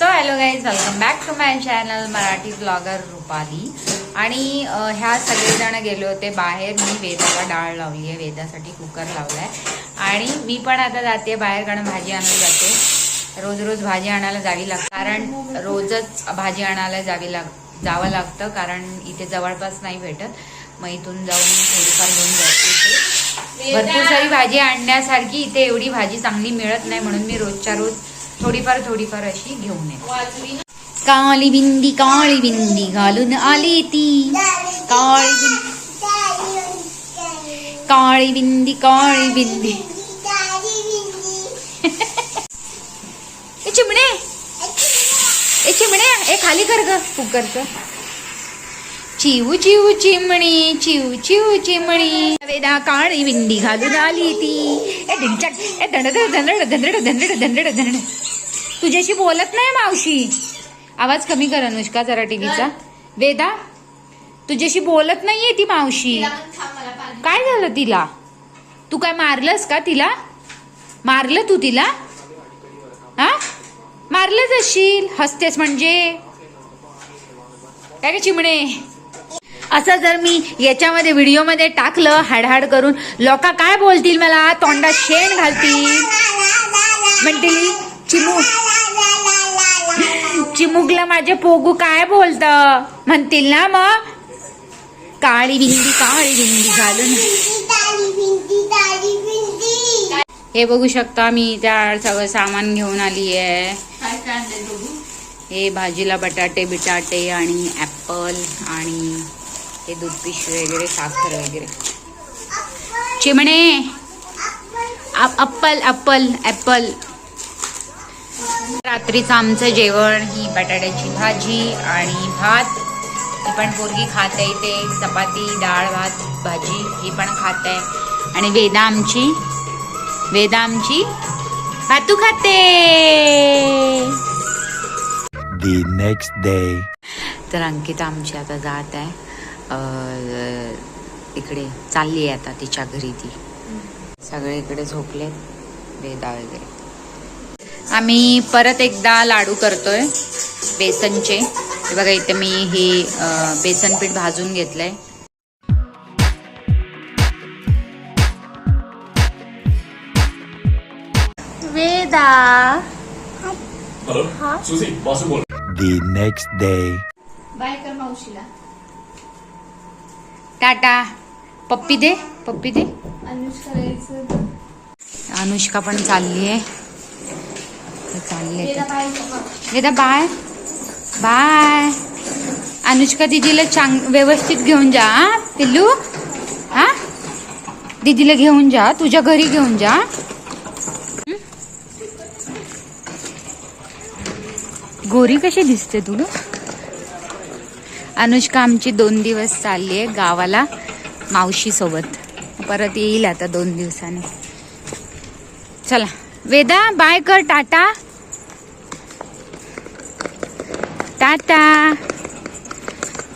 So hello guys, welcome back to my channel Marathi blogger Rupali. आणि ह्या सगळेजण गेले होते बाहेर. मी वेदाला डाळ लावली आहे, वेदासाठी कुकर लावलाय. आणि मी पण आता जाते बाहेर, कारण भाजी आणायला जाते. रोज रोज भाजी आणायला जावी लागते, कारण रोजच भाजी आणायला जावं लागतं, कारण इथे जवळपास नाही भेटत. मग इथून जाऊन थोडीफार घेऊन जाते. भरपूर सारी भाजी आणण्यासारखी इथे एवढी भाजी चांगली मिळत नाही, म्हणून मी रोजच्या रोज थोडीफार अशी घेऊन येते. काळी बिंदी घालून आली ती, काळी बिंदी चिमणे ए खाली कर ग कुकरचं. चिव चिव चिमणी, चिव चिव चिमणी, वेदा काळी बिंदी घालून आली ती. ए ढिंचक, ए धंदड. तुझ्याशी बोलत नाही मावशी. आवाज कमी कर अनुष्का जरा टीव्हीचा. वेदा तुझ्याशी बोलत नाहीये ती मावशी. काय झालं तिला? तू काय मारलंस का तिला? मारलं तू तिला? हा मारलंच असशील. हसतेस म्हणजे काय चिमणे? असं जर मी याच्यामध्ये व्हिडिओमध्ये टाकलं हाडहाड करून, लोक काय बोलतील? मला तोंडात शेण घालतील. म्हणतील चिमुकला माझे पोगू काय बोलत म्हणतील ना. मग काळी बिंदी घालून हे बघू शकता. मी त्या सगळं सामान घेऊन आली आहे. हे भाजीला बटाटे बिटाटे आणि ऍपल आणि हे दूध पिशवी वगैरे, साखर वगैरे. चिमणे ऍपल. रात्रीचं आमचं जेवण ही बटाट्याची भाजी आणि भात. ही पण पोरगी खाते इथे. चपाती, डाळ, भात, भाजी ही पण खाते. आणि वेदा आमची भातू खाते. The next day. तर अंकिता आमची आता जात आहे इकडे, चालली आहे आता तिच्या घरी. ती सगळे इकडे झोपलेत, वेदा वगैरे. आम्ही परत एकदा लाडू करतोय बेसनचे. हे बघा इथे मी हे बेसन पीठ भाजून घेतलंय. Veda The next day. Bye कर मावशीला. टाटा. पप्पी दे. अनुष्का पण चालली आहे. वेदा बाय. अनुष्का दीदीला व्यवस्थित घेऊन जा पिल्लू. हा दीदीला घेऊन जा, तुझ्या घरी घेऊन जा. गोरी कशी दिसते तुला? अनुष्का आमची 2 दिवस चालली आहे गावाला मावशी सोबत. परत येईल आता 2 दिवसाने. चला वेदा बाय कर. टाटा.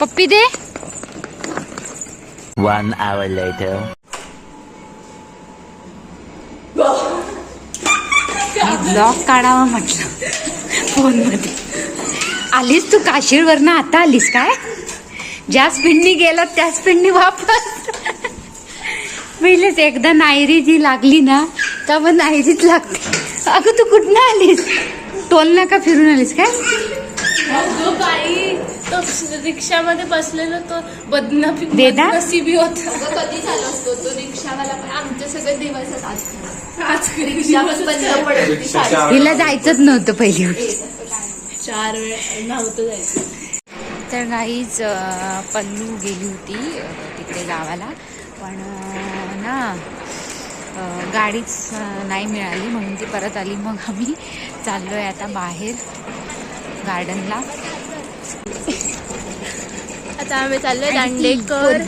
पप्पी दे. 1 hour later. ब्लॉग काढावा म्हटलं फोन मध्ये. आलीस तू काशीळवरनं? आता आलीस काय? ज्या स्पीडनी गेला त्या स्पीडनी वापस. पहिलेच एकदा नायरी जी लागली ना, का मग नायरीच लागते. अगं तू कुठनं आलीस? टोल नाका फिरून आलीस काय? तो रिक्षामध्ये बसलेलो तो नशिबी होता. कधी झालं असतो तो रिक्षावाला. पण आमचे सगळे दिवस आज रिक्षा बंद पडत. हिला जायचंच नव्हतं पहिली. 4 वेळ नव्हतं जायचं. तर गाईच पल्लू गेली होती तिकडे गावाला, पण ना गाडीच नाही मिळाली, म्हणून ती परत आली. मग आम्ही चाललोय आता बाहेर गार्डनला. आता आम्ही चाललोय दांडेकर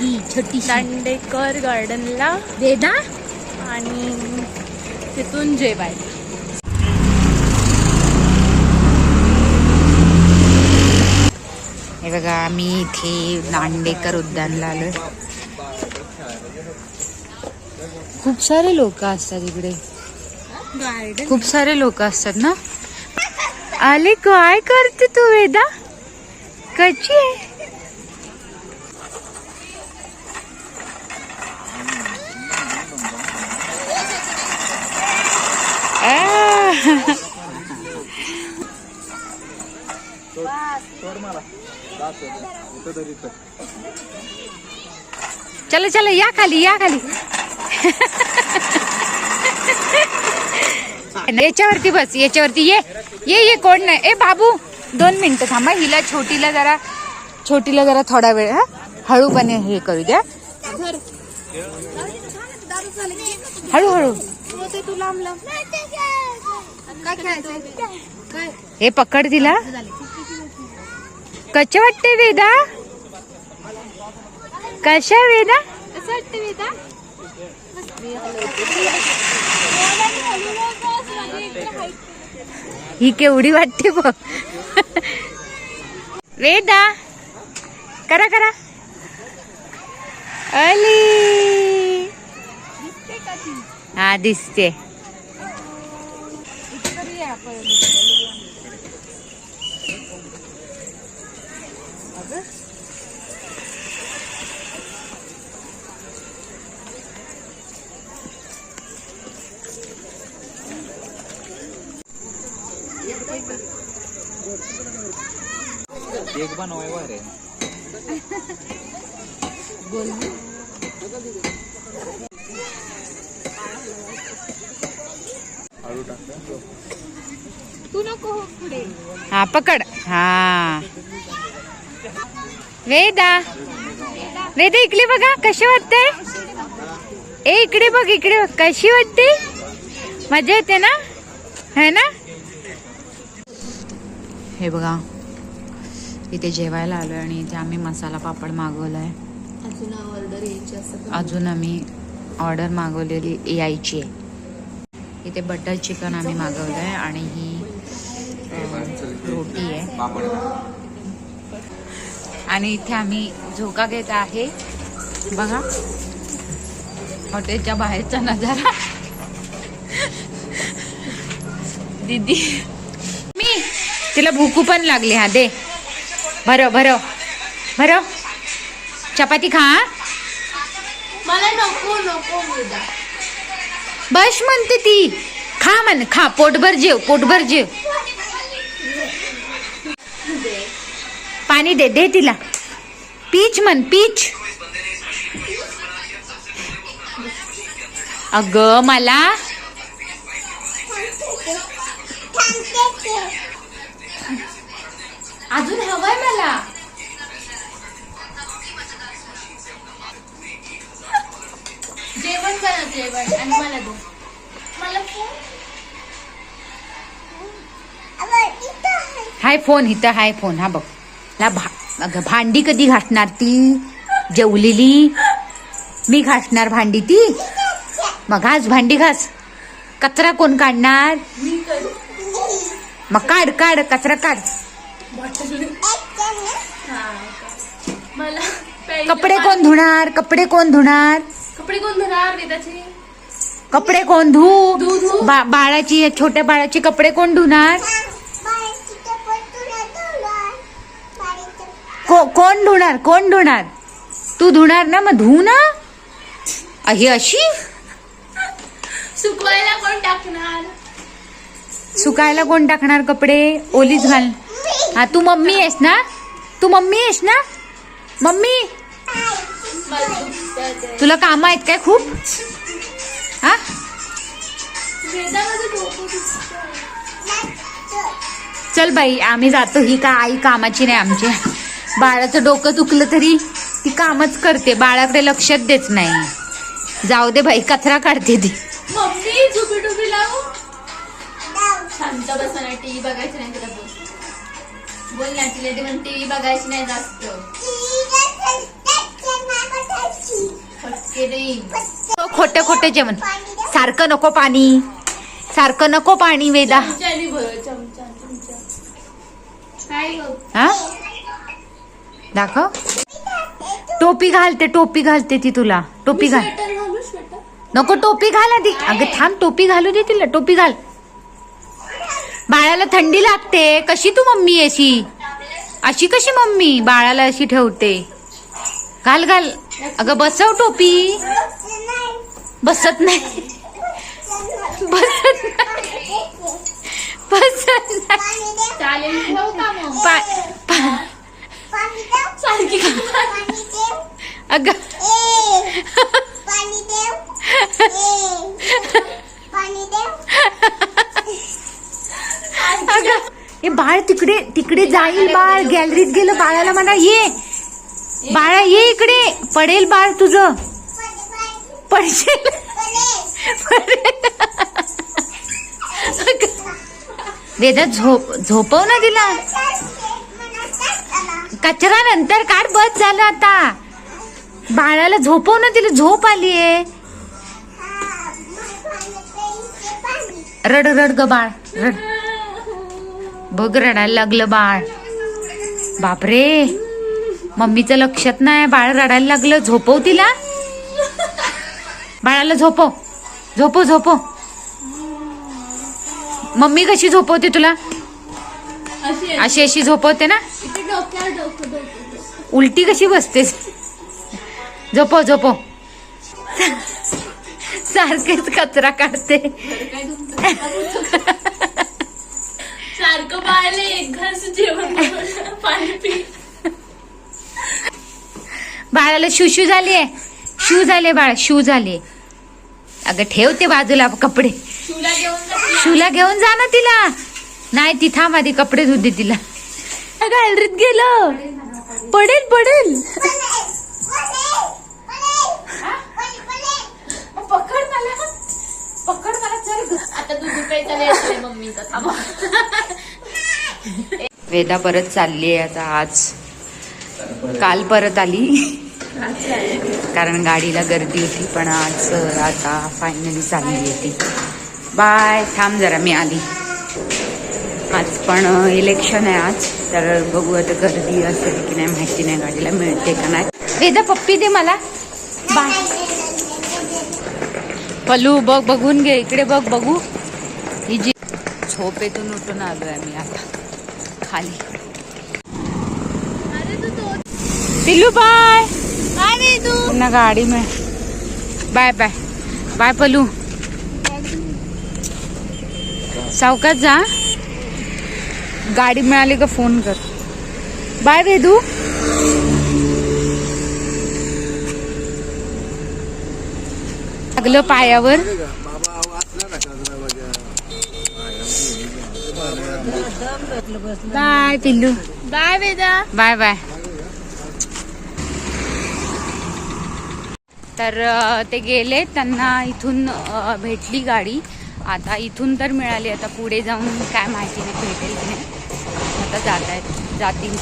गार्डनला. वेदा आणि तिथून जेवायला. हे बघा आम्ही इथे दांडेकर उद्यानला आलोय. खूप सारे लोक असतात इकडे. खूप सारे लोक असतात ना. आले काय करते तू वेदा? कशी आहे? चलो चलो या खाली या खाली. याच्यावरती बस, याच्यावरती ये ये ये. कोण नाही. ए बाबू 2 मिनिटं थांबा. हिला छोटीला जरा थोडा वेळ हळूपणे हे करू द्या. हळूहळू. हे पकड तिला. कशा वाटते वेदा? कशा वेदा? असं वाटतं वेदा? ही केवढी वाटते बघ. वेदा करा करा. अली हा दिसते. केक बनवायला रे. तू नको हो पुढे. हा पकड. हा वेदा वेदा इकडे बघा कशी वाटते. ए इकडे बघ इकडे बघ कशी वाटते. मजा येते ना है ना. हे बघा इथे जेवायला आलोय आणि इथे आम्ही मसाला पापड मागवलाय. अजून आम्ही ऑर्डर मागवलेली यायची आहे. इथे बटर चिकन आम्ही मागवलंय आणि ही रोटी आहे. आणि इथे आम्ही झोका घेत आहे. बघा हॉटेलच्या बाहेरचा नजारा. दीदी मी तिला भूकू पण लागली. हा दे भरो भरो भरो. चपाती खा. मला नको नको वेदा. बस म्हणते ती. खा म्हण खा. पोटभर जेव पोटभर जेव. पाणी दे दे तिला. पीच म्हण पीच. अगं मला अजून हवंय मला. जेवण करा जेवण आणि मला दे. मला हाय फोन इथं हाय फोन. हा बघ अगं भांडी कधी घासणार ती. जेवलेली मी घासणार भांडी ती. मग घास भांडी घास. कचरा कोण काढणार. मग काढ काढ कचरा काढ. मला कपडे कोण धुणार. कपडे कोण धुणार. कपडे कोण धुणार वेदाचे. कपडे कोण धू. बाळाची छोट्या बाळाची कपडे कोण धुणार. कोण धुणार कोण धुणार. तू धुणार ना मग धु ना. ही अशी सुकवायला कोण टाकणार. सुकायला कोण टाकणार कपडे. ओलीच घाल. हा तू मम्मी आहेस ना. तू मम्मी आहेस ना. मम्मी तुला काम आहेत काय खूप. हा वेदा माझं डोकं दुखतं. चल बाई आम्ही जातो. ही का आई कामाची नाही आमची. बाळाचं डोकं दुखलं तरी ती कामच करते. बाळाकडे लक्षात देत नाही. जाऊ दे बाई कचरा काढते ती. मम्मी झुबी डुबी लावू. शांत बसा ना. टीव्ही बघायची नाही तुला. बोल ना तिला ते पण टीव्ही बघायची नाही जास्त. फटके देईन. खोटं खोटं जेवण. सारखं नको पाणी. सारखं नको पाणी वेदा. चमच्याने भर चमचा चमचा. काय ग. हा दाखव. टोपी घालते टोपी घालते ती तुला. टोपी घाल. स्वेटर घालू स्वेटर. नको टोपी घाल आधी. अगं थांब टोपी घालू दे तिला. टोपी घाल. बाळाला बाळाला थंडी लागते, कशी तू मम्मी अशी अशी कशी मम्मी बाळाला अशी ठेवते? घाल घाल. अगं बसव टोपी. बसत नाही, बसत नाही, बसत नाही. चालेल ठेवू का मग? सारखी अगं अगं हे बाळ तिकडे तिकडे जाईल. बाळ गॅलरीत गेलं. बाळाला म्हणा ये बाळा, ये इकडे. पडेल बाळ तुझं, पडशील. वेदा झोपव ना तिला. कचरा नंतर काढ, बस झालं आता. बाळाला झोपव ना, तिला झोप आलीये. रड रड ग बाळ, रड. बघ रडायला लागलं बाळ. बापरे, मम्मीचं लक्षात नाही. बाळ रडायला लागलं. झोपव तिला. बाळाला झोपव, झोपव, झोपव. मम्मी कशी झोपवते तुला? अशी अशी झोपवते ना. उलटी कशी बसतेस? झोपव, झोपव. सारखेच कचरा काढते. सारखं बाळाला एक घास जेवण पाणी पी. बाळाला शू झालीये. शू झाले बाळ, शू झाले. अगं ठेवते बाजूला कपडे. शूला घेऊन जा ना तिला. नाही ती थांब, आधी कपडे धुते तिला. गॅलरीत गेलं. पडेल पडेल. पकड मला, पकड मला. चल आता दूध प्यायचा वेळ आहे मम्मीचा. थांबा. वेदा परत चालली आहे आता. आज काल परत आली कारण गाडीला गर्दी होती, पण आज आता फायनली चालली आहे ती. बाय. थांब जरा, मी आली. आज पण इलेक्शन आहे आज, तर बघू आता गर्दी असेल की नाही माहिती नाही. गाडीला मिळते का नाही. वेदा पप्पी दे मला. बाय. पलू बघ, बघून घे इकडे बघ. बघू ही जी झोपेतून उठून आलोय आम्ही आता खाली. पिल्लू बाय. पुन्हा गाडी में. Bye bye bye Palu. सावकाश जा. गाडी मिळाली का फोन कर. बाय वेदू. लागलं पायावर. बाय पिल्लू. बाय वेदा. Bye bye. तर ते गेले, त्यांना इथून भेटली गाडी. आता इथून तर मिळाली, आता पुढे जाऊन काय माहिती नाही भेटेल की नाही. आता जातील.